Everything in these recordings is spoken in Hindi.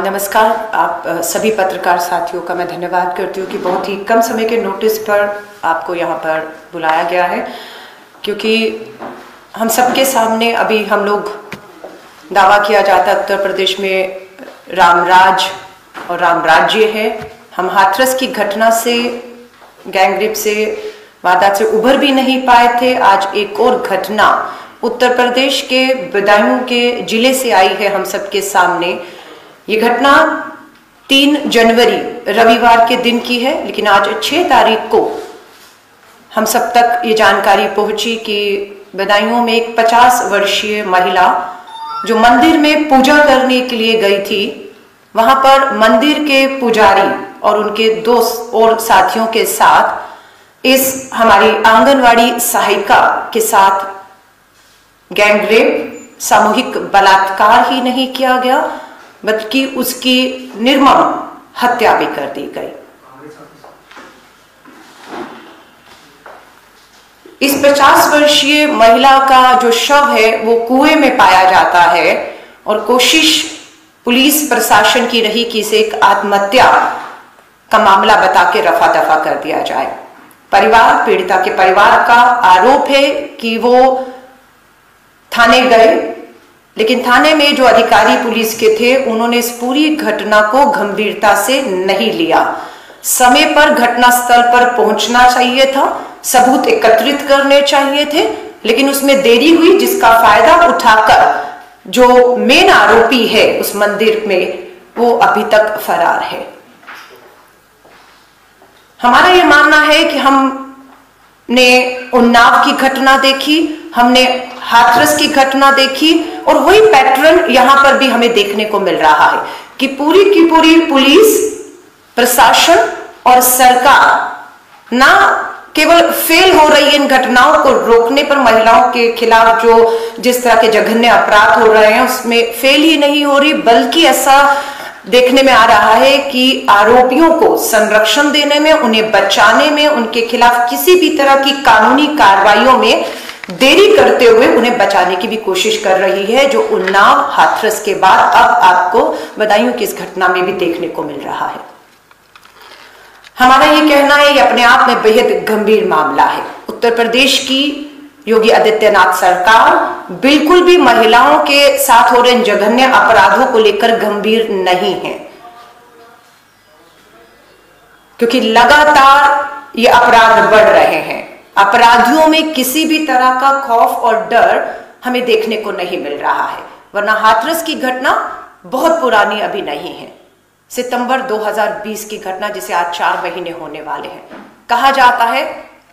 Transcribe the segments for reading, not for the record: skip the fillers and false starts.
नमस्कार। आप सभी पत्रकार साथियों का मैं धन्यवाद करती हूँ कि बहुत ही कम समय के नोटिस पर आपको यहाँ पर बुलाया गया है, क्योंकि हम सबके सामने अभी हम लोग दावा किया जाता है उत्तर प्रदेश में रामराज और राम राज्य है। हम हाथरस की घटना से, गैंगरेप से, वारदात से उभर भी नहीं पाए थे। आज एक और घटना उत्तर प्रदेश के बदायूं के जिले से आई है हम सबके सामने। ये घटना 3 जनवरी रविवार के दिन की है, लेकिन आज 6 तारीख को हम सब तक ये जानकारी पहुंची कि बदायूं में एक 50 वर्षीय महिला जो मंदिर में पूजा करने के लिए गई थी, वहां पर मंदिर के पुजारी और उनके दोस्त और साथियों के साथ इस हमारी आंगनवाड़ी सहायिका के साथ गैंगरेप, सामूहिक बलात्कार ही नहीं किया गया बल्कि उसकी निर्मम हत्या भी कर दी गई। इस 50 वर्षीय महिला का जो शव है वो कुएं में पाया जाता है और कोशिश पुलिस प्रशासन की रही कि इसे एक आत्महत्या का मामला बता के रफा दफा कर दिया जाए। परिवार, पीड़िता के परिवार का आरोप है कि वो थाने गए, लेकिन थाने में जो अधिकारी पुलिस के थे उन्होंने इस पूरी घटना को गंभीरता से नहीं लिया। समय पर घटनास्थल पर पहुंचना चाहिए था, सबूत एकत्रित करने चाहिए थे, लेकिन उसमें देरी हुई, जिसका फायदा उठाकर जो मेन आरोपी है उस मंदिर में वो अभी तक फरार है। हमारा ये मानना है कि हमने उन्नाव की घटना देखी, हमने हाथरस की घटना देखी और वही पैटर्न यहां पर भी हमें देखने को मिल रहा है कि पूरी की पूरी पुलिस, प्रशासन और सरकार ना केवल फेल हो रही है इन घटनाओं को रोकने पर, महिलाओं के खिलाफ जो जिस तरह के जघन्य अपराध हो रहे हैं उसमें फेल ही नहीं हो रही, बल्कि ऐसा देखने में आ रहा है कि आरोपियों को संरक्षण देने में, उन्हें बचाने में, उनके खिलाफ किसी भी तरह की कानूनी कार्रवाइयों में देरी करते हुए उन्हें बचाने की भी कोशिश कर रही है, जो उन्नाव, हाथरस के बाद अब आपको बदायूं की इस घटना में भी देखने को मिल रहा है। हमारा ये कहना है ये अपने आप में बेहद गंभीर मामला है। उत्तर प्रदेश की योगी आदित्यनाथ सरकार बिल्कुल भी महिलाओं के साथ हो रहे इन जघन्य अपराधों को लेकर गंभीर नहीं है, क्योंकि लगातार ये अपराध बढ़ रहे हैं। अपराधियों में किसी भी तरह का खौफ और डर हमें देखने को नहीं मिल रहा है, वरना हाथरस की घटना बहुत पुरानी अभी नहीं है। सितंबर 2020 की घटना, जिसे आज 4 महीने होने वाले हैं। कहा जाता है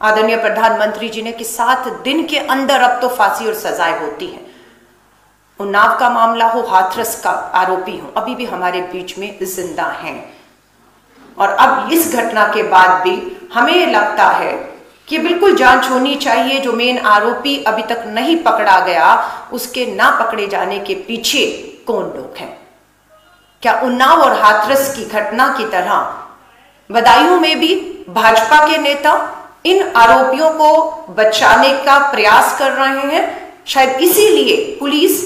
आदरणीय प्रधानमंत्री जी ने कि 7 दिन के अंदर अब तो फांसी और सजाएं होती हैं। उन्नाव का मामला हो, हाथरस का आरोपी हो, अभी भी हमारे बीच में जिंदा हैं। और अब इस घटना के बाद भी हमें लगता है कि बिल्कुल जांच होनी चाहिए। जो मेन आरोपी अभी तक नहीं पकड़ा गया, उसके ना पकड़े जाने के पीछे कौन लोग हैं? क्या उन्नाव और हाथरस की घटना की तरह बदायूं में भी भाजपा के नेता इन आरोपियों को बचाने का प्रयास कर रहे हैं? शायद इसीलिए पुलिस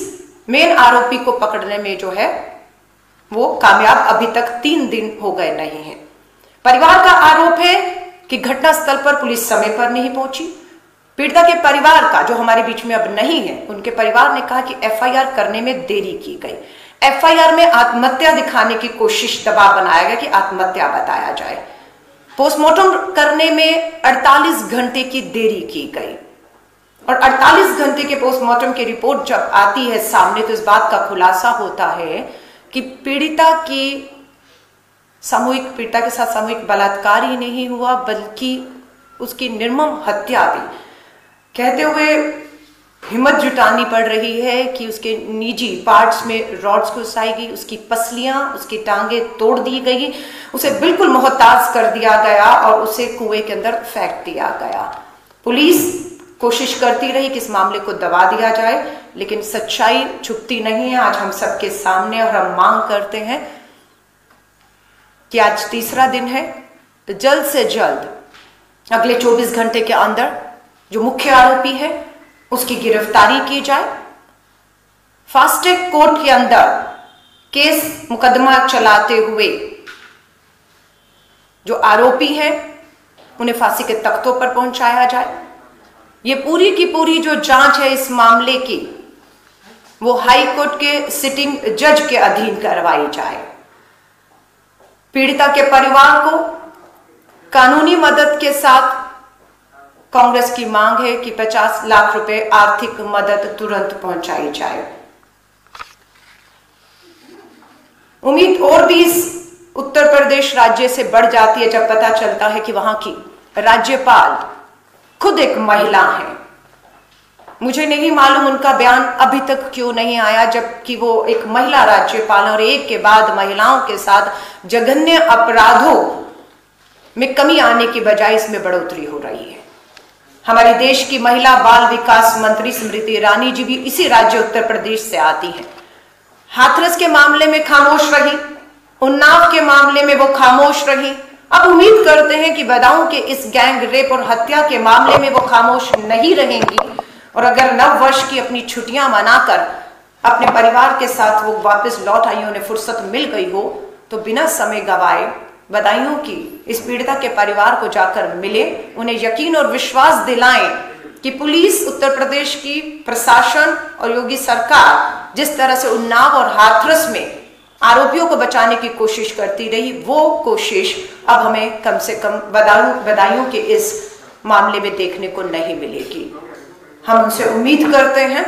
मेन आरोपी को पकड़ने में जो है वो कामयाब अभी तक 3 दिन हो गए नहीं है। परिवार का आरोप है कि घटनास्थल पर पुलिस समय पर नहीं पहुंची। पीड़िता के परिवार का, जो हमारे बीच में अब नहीं है, उनके परिवार ने कहा कि एफआईआर करने में देरी की गई। एफआईआर में आत्महत्या दिखाने की कोशिश, दबाव बनाया गया कि आत्महत्या बताया जाए। पोस्टमार्टम करने में 48 घंटे की देरी की गई और 48 घंटे के पोस्टमार्टम की रिपोर्ट जब आती है सामने तो इस बात का खुलासा होता है कि पीड़िता के साथ सामूहिक बलात्कार ही नहीं हुआ, बल्कि उसकी निर्मम हत्या भी। कहते हुए हिम्मत जुटानी पड़ रही है कि उसके निजी पार्ट्स में रॉड्स घुसाई गई, उसकी पसलियां, उसकी टांगे तोड़ दी गई, उसे बिल्कुल मोहताज कर दिया गया और उसे कुएं के अंदर फेंक दिया गया। पुलिस कोशिश करती रही कि इस मामले को दबा दिया जाए, लेकिन सच्चाई छुपती नहीं है आज हम सबके सामने। और हम मांग करते हैं कि आज 3रा दिन है, तो जल्द से जल्द अगले 24 घंटे के अंदर जो मुख्य आरोपी है उसकी गिरफ्तारी की जाए। फास्ट ट्रैक कोर्ट के अंदर केस मुकदमा चलाते हुए जो आरोपी हैं उन्हें फांसी के तख्तों पर पहुंचाया जाए। ये पूरी की पूरी जो जांच है इस मामले की वो हाई कोर्ट के सिटिंग जज के अधीन करवाई जाए। पीड़िता के परिवार को कानूनी मदद के साथ कांग्रेस की मांग है कि 50 लाख रुपए आर्थिक मदद तुरंत पहुंचाई जाए। उम्मीद और भी इस उत्तर प्रदेश राज्य से बढ़ जाती है जब पता चलता है कि वहां की राज्यपाल खुद एक महिला है। मुझे नहीं मालूम उनका बयान अभी तक क्यों नहीं आया, जबकि वो एक महिला राज्यपाल और एक के बाद महिलाओं के साथ जघन्य अपराधों में कमी आने की बजाय इसमें बढ़ोतरी हो रही है। हमारे देश की महिला बाल विकास मंत्री स्मृति ईरानी जी भी इसी राज्य उत्तर प्रदेश से आती हैं। हाथरस के मामले में खामोश रही, उन्नाव के मामले में वो खामोश रही। अब उम्मीद करते हैं कि बदाऊं के इस गैंग रेप और हत्या के मामले में वो खामोश नहीं रहेंगी और अगर नव वर्ष की अपनी छुट्टियां मनाकर अपने परिवार के साथ वो वापस लौट आई, उन्हें फुर्सत मिल गई हो, तो बिना समय गवाए बदायूं की इस पीड़िता के परिवार को जाकर मिले, उन्हें यकीन और विश्वास दिलाएं कि पुलिस, उत्तर प्रदेश की प्रशासन और योगी सरकार जिस तरह से उन्नाव और हाथरस में आरोपियों को बचाने की कोशिश करती रही, वो कोशिश अब हमें कम से कम बदायूं के इस मामले में देखने को नहीं मिलेगी। हम उनसे उम्मीद करते हैं।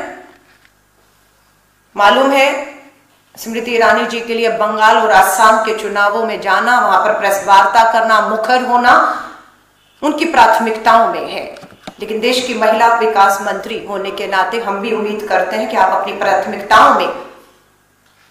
मालूम है स्मृति ईरानी जी के लिए बंगाल और असम के चुनावों में जाना, वहां पर प्रेस वार्ता करना, मुखर होना उनकी प्राथमिकताओं में है, लेकिन देश की महिला विकास मंत्री होने के नाते हम भी उम्मीद करते हैं कि आप अपनी प्राथमिकताओं में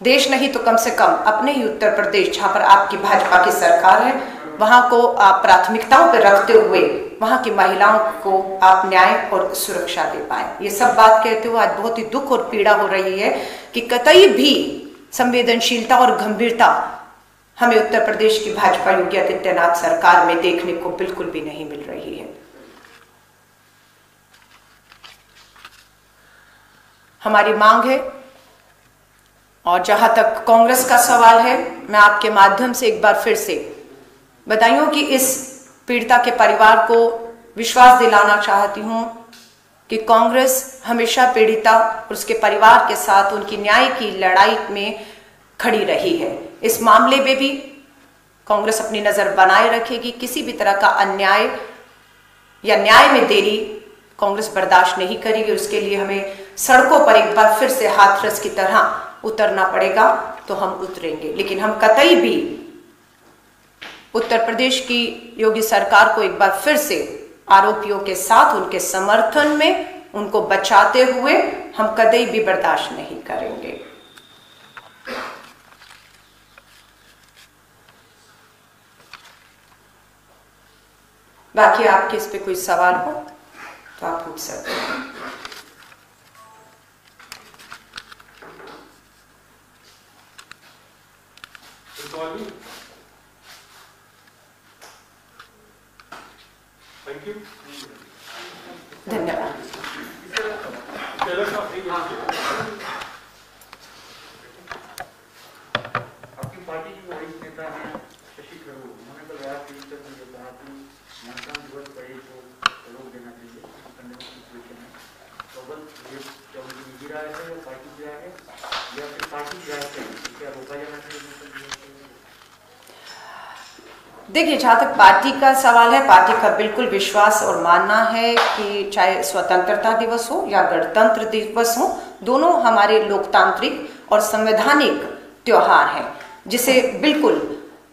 देश नहीं तो कम से कम अपने ही उत्तर प्रदेश जहां पर आपकी भाजपा की सरकार है वहां को आप प्राथमिकताओं पर रखते हुए वहां की महिलाओं को आप न्याय और सुरक्षा दे पाए। ये सब बात कहते हुए आज बहुत ही दुख और पीड़ा हो रही है कि कतई भी संवेदनशीलता और गंभीरता हमें उत्तर प्रदेश की भाजपा योगी आदित्यनाथ सरकार में देखने को बिल्कुल भी नहीं मिल रही है। हमारी मांग है, और जहां तक कांग्रेस का सवाल है, मैं आपके माध्यम से एक बार फिर से बदायूं कि इस पीड़िता के परिवार को विश्वास दिलाना चाहती हूं कि कांग्रेस हमेशा पीड़िता और उसके परिवार के साथ उनकी न्याय की लड़ाई में खड़ी रही है। इस मामले में भी कांग्रेस अपनी नजर बनाए रखेगी। किसी भी तरह का अन्याय या न्याय में देरी कांग्रेस बर्दाश्त नहीं करेगी। उसके लिए हमें सड़कों पर एक बार फिर से हाथरस की तरह उतरना पड़ेगा, तो हम उतरेंगे। लेकिन हम कतई भी उत्तर प्रदेश की योगी सरकार को एक बार फिर से आरोपियों के साथ उनके समर्थन में उनको बचाते हुए हम कतई भी बर्दाश्त नहीं करेंगे। बाकी आपके इस पे कोई सवाल हो तो आप पूछ सकते हैं। थैंक यू, धन्यवाद। आपकी पार्टी के वरिष्ठ नेता हैं शशि थरूर, उन्होंने कल रात ट्विटर में कहा कि मतदान दिवस पर एक को रोक देना चाहिए सिचुएशन है। तो बस ये निजी राय है या पार्टी की राय है या फिर पार्टी की राय है, क्या रोका जाना चाहिए? देखिए, जहाँ तक पार्टी का सवाल है, पार्टी का बिल्कुल विश्वास और मानना है कि चाहे स्वतंत्रता दिवस हो या गणतंत्र दिवस हो, दोनों हमारे लोकतांत्रिक और संवैधानिक त्योहार हैं, जिसे बिल्कुल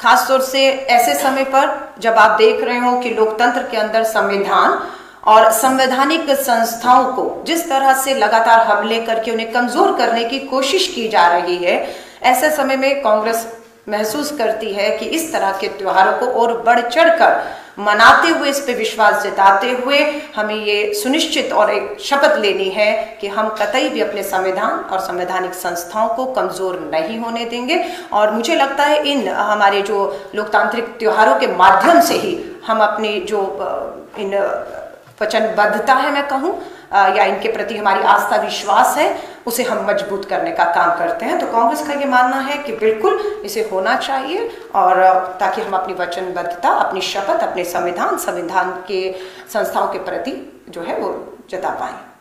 खासतौर से ऐसे समय पर जब आप देख रहे हो कि लोकतंत्र के अंदर संविधान और संवैधानिक संस्थाओं को जिस तरह से लगातार हमले करके उन्हें कमजोर करने की कोशिश की जा रही है, ऐसे समय में कांग्रेस महसूस करती है कि इस तरह के त्योहारों को और बढ़ चढ़कर मनाते हुए, इस पे विश्वास जताते हुए हमें ये सुनिश्चित और एक शपथ लेनी है कि हम कतई भी अपने संविधान और संवैधानिक संस्थाओं को कमजोर नहीं होने देंगे। और मुझे लगता है इन हमारे जो लोकतांत्रिक त्योहारों के माध्यम से ही हम अपनी जो इन वचनबद्धता है, मैं कहूँ, या इनके प्रति हमारी आस्था विश्वास है उसे हम मजबूत करने का काम करते हैं। तो कांग्रेस का ये मानना है कि बिल्कुल इसे होना चाहिए, और ताकि हम अपनी वचनबद्धता, अपनी शपथ, अपने संविधान के संस्थाओं के प्रति जो है वो जता पाएं।